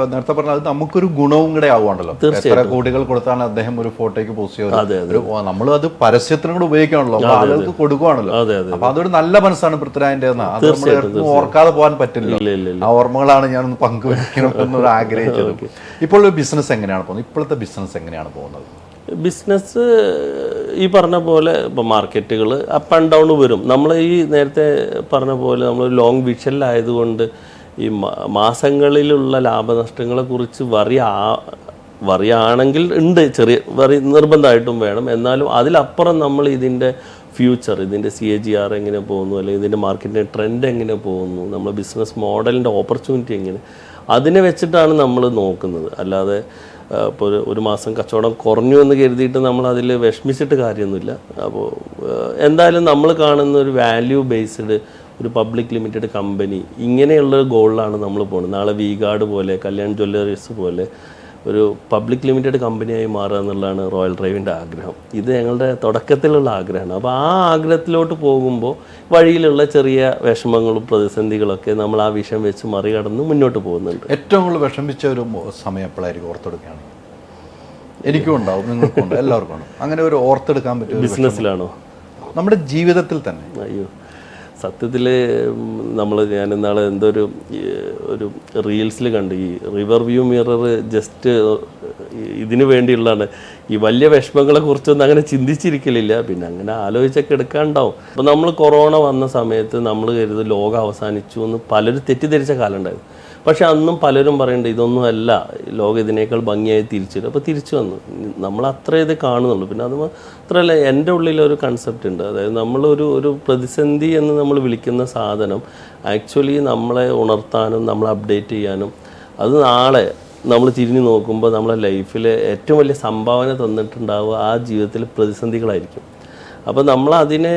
നേരത്തെ പറഞ്ഞാൽ അത് നമുക്കൊരു ഗുണവും കൂടെ ആവുകയാണല്ലോ. എത്ര കോടികൾ കൊടുത്താണ് അദ്ദേഹം ഒരു ഫോട്ടോയ്ക്ക് പോസ്റ്റ് ചെയ്തത്, നമ്മൾ അത് പരസ്യത്തിനും കൂടെ ഉപയോഗിക്കുകയാണല്ലോ, ആളുകൾക്ക് കൊടുക്കുകയാണല്ലോ. അപ്പൊ അതൊരു നല്ല മനസ്സാണ് പൃഥ്വിരാജിന്റെ. അത് നമ്മൾ ഓർക്കാതെ പോകാൻ പറ്റില്ല. ആ ഓർമ്മകളാണ് ഞാൻ പങ്കുവയ്ക്കണം എന്നൊരു ആഗ്രഹിച്ചത്. ഇപ്പോൾ ബിസിനസ് എങ്ങനെയാണ് പോകുന്നത്? ഇപ്പോഴത്തെ ബിസിനസ് എങ്ങനെയാണ് പോകുന്നത്? ബിസിനസ് ഈ പറഞ്ഞ പോലെ ഇപ്പോൾ മാർക്കറ്റുകൾ അപ്പ് ആൻഡ് ഡൗൺ വരും. നമ്മൾ ഈ നേരത്തെ പറഞ്ഞ പോലെ നമ്മൾ ലോങ് വിഷനിലായതുകൊണ്ട് ഈ മാസങ്ങളിലുള്ള ലാഭനഷ്ടങ്ങളെ കുറിച്ച് വറിയാണെങ്കിൽ ഉണ്ട്, ചെറിയ വറി നിർബന്ധമായിട്ടും വേണം. എന്നാലും അതിലപ്പുറം നമ്മൾ ഇതിൻ്റെ ഫ്യൂച്ചർ, ഇതിൻ്റെ CAGR എങ്ങനെ പോകുന്നു, അല്ലെങ്കിൽ ഇതിൻ്റെ മാർക്കറ്റിൻ്റെ ട്രെൻഡ് എങ്ങനെ പോകുന്നു, നമ്മുടെ ബിസിനസ് മോഡലിൻ്റെ ഓപ്പർച്യൂണിറ്റി എങ്ങനെ, അതിനെ വെച്ചിട്ടാണ് നമ്മൾ നോക്കുന്നത്. അല്ലാതെ ഇപ്പോൾ ഒരു മാസം കച്ചവടം കുറഞ്ഞു എന്ന് കരുതിയിട്ട് നമ്മൾ അതിൽ വിഷമിച്ചിട്ട് കാര്യമൊന്നുമില്ല. അപ്പോൾ എന്തായാലും നമ്മൾ കാണുന്ന ഒരു വാല്യൂ ബേസ്ഡ് ഒരു പബ്ലിക് ലിമിറ്റഡ് കമ്പനി, ഇങ്ങനെയുള്ള ഗോളിലാണ് നമ്മൾ പോകുന്നത്. നാളെ V-Guard പോലെ, കല്യാൺ ജ്വല്ലറീസ് പോലെ ഒരു പബ്ലിക് ലിമിറ്റഡ് കമ്പനിയായി മാറുക എന്നുള്ളതാണ് റോയൽ ഡ്രൈവിൻ്റെ ആഗ്രഹം. ഇത് ഞങ്ങളുടെ തുടക്കത്തിലുള്ള ആഗ്രഹമാണ്. അപ്പോൾ ആ ആഗ്രഹത്തിലോട്ട് പോകുമ്പോൾ വഴിയിലുള്ള ചെറിയ വിഷമങ്ങളും പ്രതിസന്ധികളൊക്കെ നമ്മൾ ആ വിഷയം വെച്ച് മറികടന്ന് മുന്നോട്ട് പോകുന്നുണ്ട്. ഏറ്റവും കൂടുതൽ വിഷമിച്ച ഒരു സമയം എപ്പോഴായിരിക്കും ഓർത്തെടുക്കുകയാണ്? എനിക്കും ഉണ്ടാവും, നിങ്ങൾക്കും ഉണ്ട്, എല്ലാവർക്കും ഉണ്ട്. അങ്ങനെ ഒരു ഓർത്തെടുക്കാൻ പറ്റും. ബിസിനസ്സിലാണോ? നമ്മുടെ ജീവിതത്തിൽ തന്നെ? അയ്യോ, സത്യത്തിൽ ഞാൻ ഇന്നാളെ ഒരു റീൽസിൽ കണ്ടു, ഈ റിവർ വ്യൂ മിറർ ജസ്റ്റ് ഇതിനു വേണ്ടിയുള്ളതാണ്. ഈ വലിയ വിഷമങ്ങളെ കുറിച്ചൊന്നും അങ്ങനെ ചിന്തിച്ചിരിക്കലില്ല, പിന്നെ അങ്ങനെ ആലോചിച്ചൊക്കെ എടുക്കാനുണ്ടാവും. അപ്പോൾ നമ്മൾ കൊറോണ വന്ന സമയത്ത് നമ്മൾ കരുതും ലോകം അവസാനിച്ചു എന്ന് പലരും തെറ്റിദ്ധരിച്ച കാലം ഉണ്ടായിരുന്നു. പക്ഷെ അന്നും പലരും പറയേണ്ടത് ഇതൊന്നും അല്ല, ലോകം ഇതിനേക്കാൾ ഭംഗിയായി തിരിച്ചു വരും. അപ്പോൾ തിരിച്ചു വന്നു. നമ്മൾ അത്ര ഇത് കാണുന്നുള്ളൂ. പിന്നെ അത് മാത്രമല്ല, എൻ്റെ ഉള്ളിലൊരു കൺസെപ്റ്റ് ഉണ്ട്. അതായത് നമ്മളൊരു പ്രതിസന്ധി എന്ന് നമ്മൾ വിളിക്കുന്ന സാധനം ആക്ച്വലി നമ്മളെ ഉണർത്താനും നമ്മളെ അപ്ഡേറ്റ് ചെയ്യാനും, അത് നാളെ നമ്മൾ തിരിഞ്ഞു നോക്കുമ്പോൾ നമ്മളെ ലൈഫിൽ ഏറ്റവും വലിയ സംഭാവന തന്നിട്ടുണ്ടാവുക ആ ജീവിതത്തിൽ പ്രതിസന്ധികളായിരിക്കും. അപ്പോൾ നമ്മളതിനെ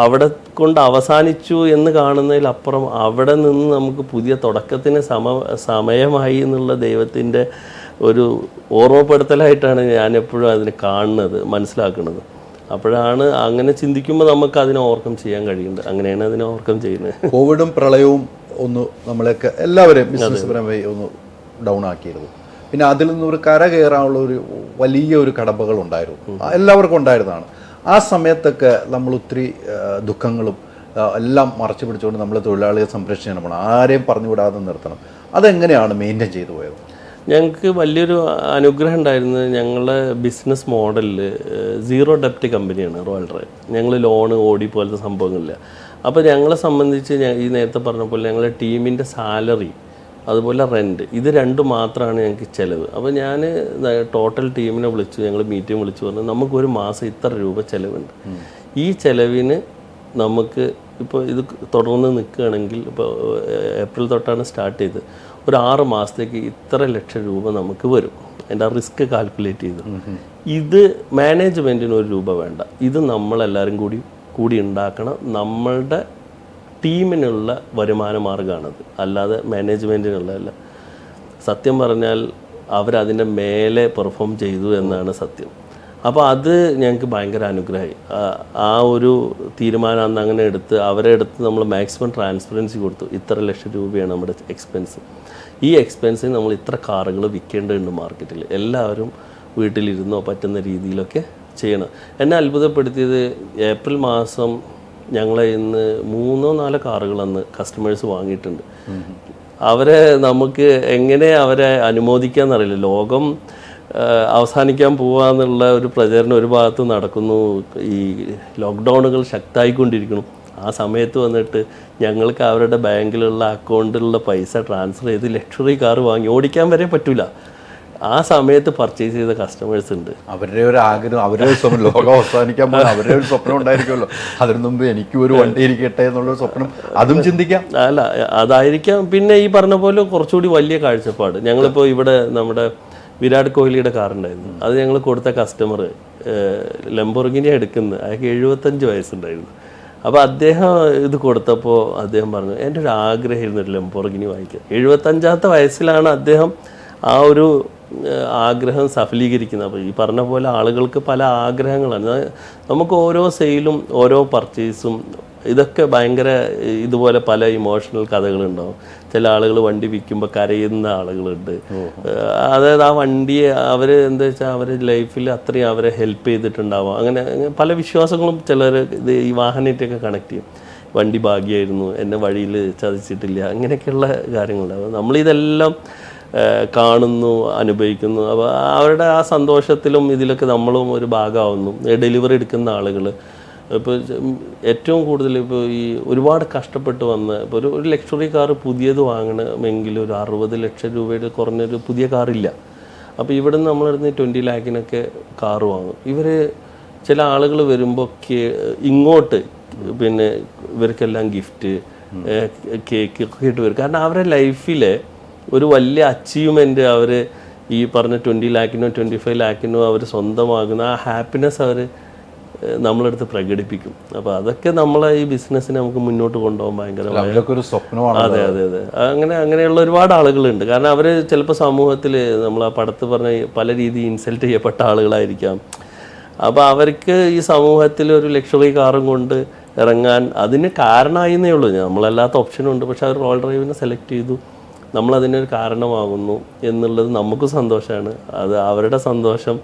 അവിടെ കൊണ്ട് അവസാനിച്ചു എന്ന് കാണുന്നതിലപ്പുറം അവിടെ നിന്ന് നമുക്ക് പുതിയ തുടക്കത്തിന് സമയമായി എന്നുള്ള ദൈവത്തിൻ്റെ ഒരു ഓർമ്മപ്പെടുത്തലായിട്ടാണ് ഞാൻ എപ്പോഴും അതിനെ കാണുന്നത്, മനസ്സിലാക്കുന്നത്. അപ്പോഴാണ് അങ്ങനെ ചിന്തിക്കുമ്പോൾ നമുക്ക് അതിനെ ഓവർകം ചെയ്യാൻ കഴിയുന്നത്. അങ്ങനെയാണ് അതിനെ ഓവർകം ചെയ്യുന്നത്. കോവിഡും പ്രളയവും ഒന്ന് നമ്മളെയൊക്കെ എല്ലാവരെയും ബിസിനസ് പരമായി ഒന്ന് ഡൗൺ ആക്കിയിരുന്നു. പിന്നെ അതിൽ നിന്നൊരു കര കയറാനുള്ള ഒരു വലിയൊരു കടമ്പകൾ ഉണ്ടായിരുന്നു, എല്ലാവർക്കും ഉണ്ടായിരുന്നതാണ്. ആ സമയത്തൊക്കെ നമ്മൾ ഒത്തിരി ദുഃഖങ്ങളും എല്ലാം മറച്ചു പിടിച്ചുകൊണ്ട് നമ്മൾ തൊഴിലാളിയെ സംരക്ഷിക്കണം, ആരെയും പറഞ്ഞു വിടാതെ നിർത്തണം. അതെങ്ങനെയാണ് മെയിൻറ്റെയിൻ ചെയ്തു പോയത്? ഞങ്ങൾക്ക് വലിയൊരു അനുഗ്രഹം ഉണ്ടായിരുന്നത്, ഞങ്ങളുടെ ബിസിനസ് മോഡലിൽ സീറോ ഡെപ്റ്റ് കമ്പനിയാണ് റോയൽ ഡ്രൈവ്. ഞങ്ങൾ ലോണ്, ഓടി പോലത്തെ സംഭവങ്ങളില്ല. അപ്പോൾ ഞങ്ങളെ സംബന്ധിച്ച് ഈ നേരത്തെ പറഞ്ഞ പോലെ ഞങ്ങളുടെ ടീമിൻ്റെ സാലറി, അതുപോലെ റെൻറ്റ്, ഇത് രണ്ടും മാത്രമാണ് ഞങ്ങൾക്ക് ചിലവ്. അപ്പോൾ ഞാൻ ടോട്ടൽ ടീമിനെ വിളിച്ചു, ഞങ്ങൾ മീറ്റിംഗ് വിളിച്ചു പറഞ്ഞു, നമുക്കൊരു മാസം ഇത്ര രൂപ ചിലവുണ്ട്. ഈ ചിലവിന് നമുക്ക് ഇപ്പോൾ ഇത് തുടർന്ന് നിൽക്കുകയാണെങ്കിൽ, ഇപ്പോൾ ഏപ്രിൽ തൊട്ടാണ് സ്റ്റാർട്ട് ചെയ്ത്, ഒരു 6 മാസത്തേക്ക് ഇത്ര ലക്ഷം രൂപ നമുക്ക് വരും. അതിൻ്റെ റിസ്ക് കാൽക്കുലേറ്റ് ചെയ്തു. ഇത് മാനേജ്മെൻറ്റിന് ഒരു രൂപ വേണ്ട, ഇത് നമ്മളെല്ലാവരും കൂടി ഉണ്ടാക്കണം. നമ്മളുടെ ടീമിനുള്ള വരുമാന മാർഗ്ഗമാണത്, അല്ലാതെ മാനേജ്മെൻറ്റിനുള്ളതല്ല. സത്യം പറഞ്ഞാൽ അവരതിൻ്റെ മേലെ പെർഫോം ചെയ്തു എന്നാണ് സത്യം. അപ്പോൾ അത് ഞങ്ങൾക്ക് ഭയങ്കര അനുഗ്രഹമായി. ആ ഒരു തീരുമാനം അന്ന് അങ്ങനെ എടുത്ത് അവരെ അടുത്ത് നമ്മൾ മാക്സിമം ട്രാൻസ്പെറൻസി കൊടുത്തു. ഇത്ര ലക്ഷം രൂപയാണ് നമ്മുടെ എക്സ്പെൻസ്. ഈ എക്സ്പെൻസിന് നമ്മൾ ഇത്ര കാറുകൾ വിൽക്കേണ്ടതുണ്ട് മാർക്കറ്റിൽ, എല്ലാവരും വീട്ടിലിരുന്നോ പറ്റുന്ന രീതിയിലൊക്കെ ചെയ്യണം. എന്നെ അത്ഭുതപ്പെടുത്തിയത്, ഏപ്രിൽ മാസം ഞങ്ങളെ ഇന്ന് 3-4 കാറുകൾ അന്ന് കസ്റ്റമേഴ്സ് വാങ്ങിയിട്ടുണ്ട്. അവരെ നമുക്ക് എങ്ങനെ അവരെ അനുമോദിക്കാമെന്നറിയില്ല. ലോകം അവസാനിക്കാൻ പോവാന്നുള്ള ഒരു പ്രചരണം ഒരു ഭാഗത്ത് നടക്കുന്നു, ഈ ലോക്ക്ഡൗണുകൾ ശക്തമായിക്കൊണ്ടിരിക്കണം. ആ സമയത്ത് വന്നിട്ട് ഞങ്ങൾക്ക് അവരുടെ ബാങ്കിലുള്ള അക്കൗണ്ടിലുള്ള പൈസ ട്രാൻസ്ഫർ ചെയ്ത് ലക്ഷറി കാർ വാങ്ങി ഓടിക്കാൻ വരെ പറ്റില്ല. ആ സമയത്ത് പർച്ചേസ് ചെയ്ത കസ്റ്റമേഴ്സ് ഉണ്ട്. അവരുടെ ഒരു ആഗ്രഹം, അവരുടെ സ്വപ്നം, ലോകം അവസാനിക്കാൻ പോകുന്ന അവരുടെ ഒരു സ്വപ്നം ഉണ്ടായിരിക്കുമല്ലോ. അതിനു മുമ്പ് എനിക്കും ഒരു വണ്ടി ഇരിക്കട്ടെ എന്നുള്ളൊരു സ്വപ്നം, അതും ചിന്തിക്കാം. അല്ല, അതായിരിക്കാം. പിന്നെ ഈ പറഞ്ഞ പോലെ കുറച്ചുകൂടി വലിയ കാഴ്ചപ്പാട്. ഞങ്ങളിപ്പോൾ ഇവിടെ നമ്മുടെ വിരാട് കോഹ്ലിയുടെ കാറുണ്ടായിരുന്നു, അത് ഞങ്ങൾ കൊടുത്ത കസ്റ്റമർ ലംബോർഗിനി എടുക്കുന്നത്, അയാൾക്ക് 75 വയസ്സുണ്ടായിരുന്നു. അപ്പോൾ അദ്ദേഹം ഇത് കൊടുത്തപ്പോൾ അദ്ദേഹം പറഞ്ഞു, എൻ്റെ ഒരു ആഗ്രഹമായിരുന്നു ഒരു ലംബോർഗിനി വാങ്ങിക്കാൻ. 75ാമത്തെ വയസ്സിലാണ് അദ്ദേഹം ആ ഒരു ആഗ്രഹം സഫലീകരിക്കുന്നത്. അപ്പോൾ ഈ പറഞ്ഞ പോലെ ആളുകൾക്ക് പല ആഗ്രഹങ്ങളാണ്. നമുക്ക് ഓരോ സെയിലും ഓരോ പർച്ചേസും ഇതൊക്കെ ഭയങ്കര ഇതുപോലെ പല ഇമോഷണൽ കഥകളുണ്ടാവും. ചില ആളുകൾ വണ്ടി വിൽക്കുമ്പോൾ കരയുന്ന ആളുകളുണ്ട്. അതായത് ആ വണ്ടിയെ അവർ എന്താ വെച്ചാൽ അവർ ലൈഫിൽ അത്രയും അവരെ ഹെൽപ്പ് ചെയ്തിട്ടുണ്ടാവാം. അങ്ങനെ പല വിശ്വാസങ്ങളും ചിലർ ഇത് ഈ വാഹനമായിട്ടൊക്കെ കണക്ട് ചെയ്യും. വണ്ടി ഭാഗ്യമായിരുന്നു, എന്നെ വഴിയിൽ ചതിച്ചിട്ടില്ല, അങ്ങനെയൊക്കെയുള്ള കാര്യങ്ങളുണ്ടാവും. നമ്മളിതെല്ലാം കാണുന്നു, അനുഭവിക്കുന്നു. അപ്പോൾ അവരുടെ ആ സന്തോഷത്തിലും ഇതിലൊക്കെ നമ്മളും ഒരു ഭാഗമാവുന്നു. ഡെലിവറി എടുക്കുന്ന ആളുകൾ ഇപ്പോൾ ഏറ്റവും കൂടുതൽ ഇപ്പോൾ ഈ ഒരുപാട് കഷ്ടപ്പെട്ട് വന്ന് ഇപ്പോൾ ഒരു ലക്ഷറി കാർ പുതിയത് വാങ്ങണമെങ്കിൽ ഒരു 60 ലക്ഷം രൂപയുടെ കുറഞ്ഞൊരു പുതിയ കാറില്ല. അപ്പോൾ ഇവിടെ നിന്ന് നമ്മളിടുന്ന് 20 ലാഖിനൊക്കെ കാറ് വാങ്ങും. ഇവർ ചില ആളുകൾ വരുമ്പോൾ ഇങ്ങോട്ട് പിന്നെ ഇവർക്കെല്ലാം ഗിഫ്റ്റ് കേക്ക് ഒക്കെ ഇട്ട് വരും. കാരണം അവരുടെ ലൈഫിലെ ഒരു വലിയ അച്ചീവ്മെൻറ്റ് അവർ ഈ പറഞ്ഞ 20 ലാഖിനോ 25 ലാഖിനോ അവർ സ്വന്തമാകുന്ന ആ ഹാപ്പിനെസ് അവർ നമ്മളെടുത്ത് പ്രകടിപ്പിക്കും. അപ്പോൾ അതൊക്കെ നമ്മളെ ഈ ബിസിനസ്സിനെ നമുക്ക് മുന്നോട്ട് കൊണ്ടുപോകാൻ ഭയങ്കര ഒരു സ്വപ്നമാണ്. അതെ അതെ അതെ അങ്ങനെയുള്ള ഒരുപാട് ആളുകളുണ്ട്. കാരണം അവർ ചിലപ്പോൾ സമൂഹത്തിൽ നമ്മൾ ആ പടത്ത് പറഞ്ഞ പല രീതിയിൽ ഇൻസൾട്ട് ചെയ്യപ്പെട്ട ആളുകളായിരിക്കാം. അപ്പോൾ അവർക്ക് ഈ സമൂഹത്തിൽ ഒരു ലക്ഷറി കാറും കൊണ്ട് ഇറങ്ങാൻ അതിന് കാരണമായി എന്നേ ഉള്ളൂ. നമ്മളല്ലാത്ത ഓപ്ഷനുണ്ട്, പക്ഷെ അവർ റോയൽ ഡ്രൈവിനെ സെലക്ട് ചെയ്തു, നമ്മളതിനൊരു കാരണമാകുന്നു എന്നുള്ളത് നമുക്ക് സന്തോഷമാണ്. അത് അവരുടെ സന്തോഷം,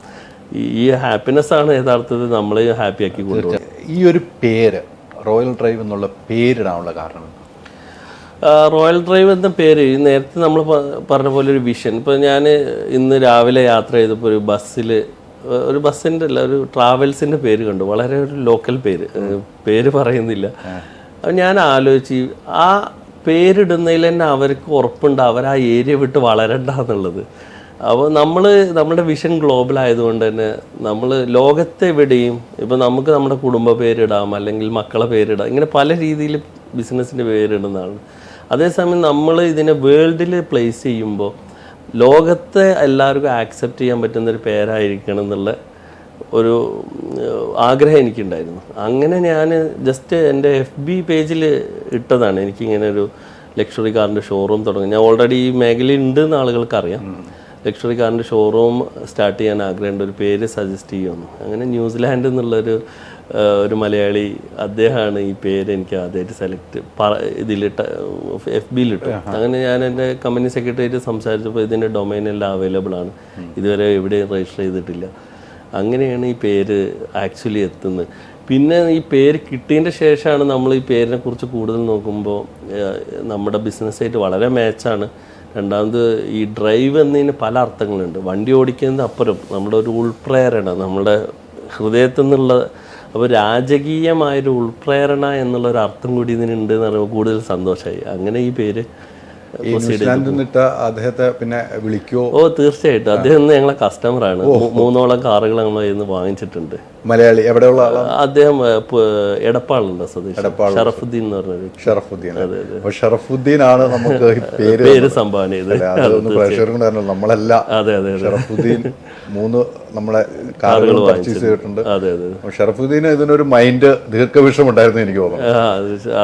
ഈ ഹാപ്പിനെസ്സാണ് യഥാർത്ഥത്തിൽ നമ്മളെ ഹാപ്പി ആക്കി കൊണ്ടുപോകുന്നത്. ഈ ഒരു പേര് റോയൽ ഡ്രൈവ് എന്നുള്ള പേരിടാനുള്ള കാരണം? റോയൽ ഡ്രൈവ് എന്ന പേര് നേരത്തെ നമ്മൾ പറഞ്ഞ പോലെ ഒരു വിഷൻ. ഇപ്പോൾ ഞാൻ ഇന്ന് രാവിലെ യാത്ര ചെയ്തപ്പോൾ ഒരു ബസ്സിൽ ഒരു ബസ്സിൻ്റെ അല്ല ഒരു ട്രാവൽസിൻ്റെ പേര് കണ്ടു. വളരെ ഒരു ലോക്കൽ പേര് പറയുന്നില്ല. അപ്പം ഞാൻ ആലോചിച്ച് ആ പേരിടുന്നതിൽ തന്നെ അവർക്ക് ഉറപ്പുണ്ട് അവർ ആ ഏരിയ വിട്ട് വളരണ്ട എന്നുള്ളത്. അപ്പോൾ നമ്മുടെ വിഷൻ ഗ്ലോബൽ ആയതുകൊണ്ട് തന്നെ നമ്മൾ ലോകത്തെവിടെയും ഇപ്പോൾ നമുക്ക് നമ്മുടെ കുടുംബ പേരിടാം, അല്ലെങ്കിൽ മക്കളെ പേരിടാം, ഇങ്ങനെ പല രീതിയിൽ ബിസിനസ്സിൻ്റെ പേരിടുന്നതാണ്. അതേസമയം നമ്മൾ ഇതിനെ വേൾഡിൽ പ്ലേസ് ചെയ്യുമ്പോൾ ലോകത്തെ എല്ലാവർക്കും ആക്സെപ്റ്റ് ചെയ്യാൻ പറ്റുന്നൊരു പേരായിരിക്കണം എന്നുള്ള ഒരു ആഗ്രഹം എനിക്കുണ്ടായിരുന്നു. അങ്ങനെ ഞാൻ ജസ്റ്റ് എൻ്റെ FB പേജിൽ ഇട്ടതാണ്. എനിക്കിങ്ങനെ ഒരു ലക്ഷറി കാറിൻ്റെ ഷോറൂം തുടങ്ങി. ഞാൻ ഓൾറെഡി ഈ മേഖലയിൽ ഉണ്ടെന്ന് ആളുകൾക്കറിയാം. ലക്ഷറി കാറിൻ്റെ ഷോറൂം സ്റ്റാർട്ട് ചെയ്യാൻ ആഗ്രഹമുണ്ട്, ഒരു പേര് സജസ്റ്റ് ചെയ്യുമെന്ന്. അങ്ങനെ ന്യൂസിലാൻഡ് എന്നുള്ളൊരു ഒരു മലയാളി അദ്ദേഹമാണ് ഈ പേര് എനിക്ക് ആദ്യമായിട്ട് ഇതിലിട്ട FBയിലിട്ടു. അങ്ങനെ ഞാൻ എൻ്റെ കമ്പനി സെക്രട്ടറിയായിട്ട് സംസാരിച്ചപ്പോൾ ഇതിൻ്റെ ഡൊമൈൻ എല്ലാം അവൈലബിൾ ആണ്, ഇതുവരെ എവിടെയും രജിസ്റ്റർ ചെയ്തിട്ടില്ല. അങ്ങനെയാണ് ഈ പേര് ആക്ച്വലി എത്തുന്നത്. പിന്നെ ഈ പേര് കിട്ടിയതിൻ്റെ ശേഷമാണ് നമ്മൾ ഈ പേരിനെ കുറിച്ച് കൂടുതൽ നോക്കുമ്പോൾ നമ്മുടെ ബിസിനസ്സായിട്ട് വളരെ മാച്ചാണ്. രണ്ടാമത് ഈ ഡ്രൈവ് എന്നതിന് പല അർത്ഥങ്ങളുണ്ട്. വണ്ടി ഓടിക്കുന്നതിന് അപ്പുറം നമ്മുടെ ഒരു ഉൾപ്രേരണ, നമ്മുടെ ഹൃദയത്തിൽ നിന്നുള്ള, അപ്പോൾ രാജകീയമായൊരു ഉൾപ്രേരണ എന്നുള്ളൊരു അർത്ഥം കൂടി ഇതിനുണ്ട് എന്ന് പറയുമ്പോൾ കൂടുതൽ സന്തോഷമായി. അങ്ങനെ ഈ പേര് അദ്ദേഹത്തെ പിന്നെ വിളിക്കുമോ? ഓ തീർച്ചയായിട്ടും. അദ്ദേഹം ഞങ്ങളെ കസ്റ്റമറാണ്. 3 കാറുകൾ നമ്മൾ ഇന്ന് വാങ്ങിച്ചിട്ടുണ്ട്. മലയാളി എവിടെയുള്ള? അദ്ദേഹം എടപ്പാളുണ്ട് സ്വദേശി, ഷറഫുദ്ദീൻ എന്ന് പറഞ്ഞൊരു. ഷറഫുദ്ദീൻ. ഷറഫുദ്ദീൻ ആണ് നമുക്ക് പേര് സംഭാവന ചെയ്ത്. നമ്മളെല്ലാം ഷറഫുദ്ദീൻ 3 നമ്മളെ കാറുകൾ പർച്ചേസ് ചെയ്തിട്ടുണ്ട്. ഷറഫുദ്ദീൻ ഇതിനൊരു മൈൻഡ് ദീർഘവിഷം ഉണ്ടായിരുന്നു എനിക്ക് തോന്നുന്നു.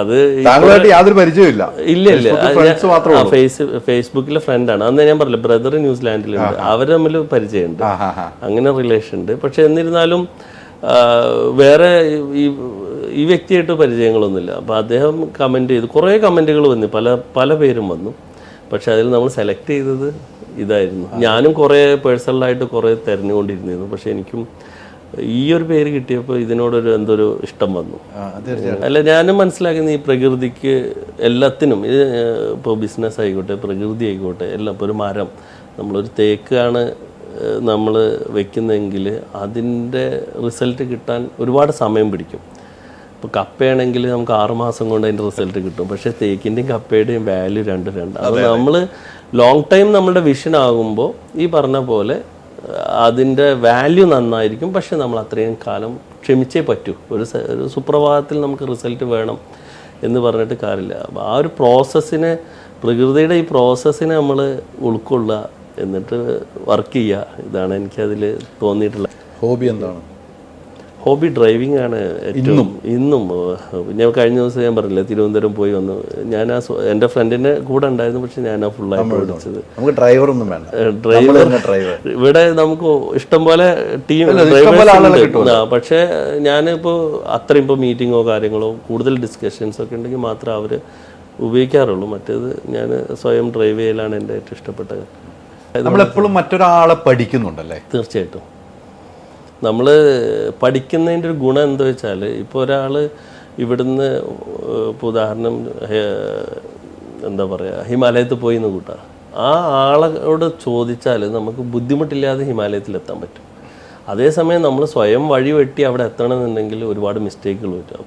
അത് താങ്കളായിട്ട് യാതൊരു പരിചയമില്ല? ഇല്ല, ഫേസ്ബുക്കിലെ ഫ്രണ്ടാണ്. അന്ന് ഞാൻ പറഞ്ഞില്ല ബ്രദർ ന്യൂസിലാൻഡിലുണ്ട്, അവർ തമ്മിൽ പരിചയമുണ്ട്, അങ്ങനെ റിലേഷൻ ഉണ്ട്. പക്ഷെ എന്നിരുന്നാലും വേറെ ഈ വ്യക്തിയായിട്ട് പരിചയങ്ങളൊന്നുമില്ല. അപ്പോൾ അദ്ദേഹം കമൻറ്റ് ചെയ്തു, കുറേ കമൻറ്റുകൾ വന്നു, പല പേരും വന്നു. പക്ഷെ അതിൽ നമ്മൾ സെലക്ട് ചെയ്തത് ഇതായിരുന്നു. ഞാനും കുറേ പേഴ്സണലായിട്ട് കുറേ തിരഞ്ഞുകൊണ്ടിരുന്നിരുന്നു. പക്ഷെ എനിക്കും ഈ ഒരു പേര് കിട്ടിയപ്പോൾ ഇതിനോടൊരു എന്തൊരു ഇഷ്ടം വന്നു. അല്ല, ഞാനും മനസ്സിലാക്കുന്നത് ഈ പ്രകൃതിക്ക് എല്ലാത്തിനും, ഇത് ഇപ്പോൾ ബിസിനസ് ആയിക്കോട്ടെ പ്രകൃതി ആയിക്കോട്ടെ എല്ലാം, ഇപ്പോൾ ഒരു മരം നമ്മളൊരു തേക്കാണ് നമ്മൾ വെക്കുന്നതെങ്കിൽ അതിൻ്റെ റിസൾട്ട് കിട്ടാൻ ഒരുപാട് സമയം പിടിക്കും. ഇപ്പോൾ കപ്പയാണെങ്കിൽ നമുക്ക് 6 മാസം കൊണ്ട് അതിൻ്റെ റിസൾട്ട് കിട്ടും. പക്ഷേ തേക്കിൻ്റെയും കപ്പയുടെയും വാല്യൂ രണ്ടും. അത് നമ്മൾ ലോങ് ടൈം നമ്മുടെ വിഷൻ ആകുമ്പോൾ ഈ പറഞ്ഞ പോലെ അതിൻ്റെ വാല്യൂ നന്നായിരിക്കും. പക്ഷെ നമ്മൾ അത്രയും കാലം ക്ഷമിച്ചേ പറ്റൂ. ഒരു സുപ്രഭാതത്തിൽ നമുക്ക് റിസൾട്ട് വേണം എന്ന് പറഞ്ഞിട്ട് കാര്യമില്ല. ആ ഒരു പ്രോസസ്സിനെ, പ്രകൃതിയുടെ ഈ പ്രോസസ്സിനെ നമ്മൾ ഉൾക്കൊള്ളുക, എന്നിട്ട് വർക്ക് ചെയ്യുക. ഇതാണ് എനിക്കതിൽ തോന്നിയിട്ടുള്ളത്. ഹോബി എന്താണ്? ഹോബി ഡ്രൈവിംഗ് ആണ് ഏറ്റവും ഇന്നും. ഞാൻ കഴിഞ്ഞ ദിവസം ഞാൻ പറഞ്ഞില്ലേ തിരുവനന്തപുരം പോയി വന്നു. ഞാൻ എൻ്റെ ഫ്രണ്ടിൻ്റെ കൂടെ ഉണ്ടായിരുന്നു, പക്ഷെ ഞാനാ ഫുള്ളായിട്ട് ഓടിച്ചത്. നമുക്ക് ഡ്രൈവറൊന്നും വേണ്ട, ഡ്രൈവർ ഇവിടെ നമുക്ക് ഇഷ്ടംപോലെ ടീം പക്ഷേ ഞാനിപ്പോൾ അത്രയും ഇപ്പോൾ മീറ്റിങ്ങോ കാര്യങ്ങളോ കൂടുതൽ ഡിസ്കഷൻസ് ഒക്കെ ഉണ്ടെങ്കിൽ മാത്രമേ അവർ ഉപയോഗിക്കാറുള്ളൂ. മറ്റേത് ഞാൻ സ്വയം ഡ്രൈവ് ചെയ്യലാണ് എൻ്റെ ഏറ്റവും ഇഷ്ടപ്പെട്ടത്. നമ്മളെപ്പോഴും മറ്റൊരാളെ പഠിക്കുന്നുണ്ടല്ലേ? തീർച്ചയായിട്ടും. നമ്മൾ പഠിക്കുന്നതിൻ്റെ ഒരു ഗുണം എന്താ വെച്ചാൽ, ഇപ്പോൾ ഒരാൾ ഇവിടുന്ന് ഇപ്പോൾ ഉദാഹരണം എന്താ പറയുക ഹിമാലയത്തിൽ പോയി എന്ന് കൂട്ടാ, ആ ആളോട് ചോദിച്ചാൽ നമുക്ക് ബുദ്ധിമുട്ടില്ലാതെ ഹിമാലയത്തിലെത്താൻ പറ്റും. അതേസമയം നമ്മൾ സ്വയം വഴി വെട്ടി അവിടെ എത്തണമെന്നുണ്ടെങ്കിൽ ഒരുപാട് മിസ്റ്റേക്കുകൾ പറ്റും.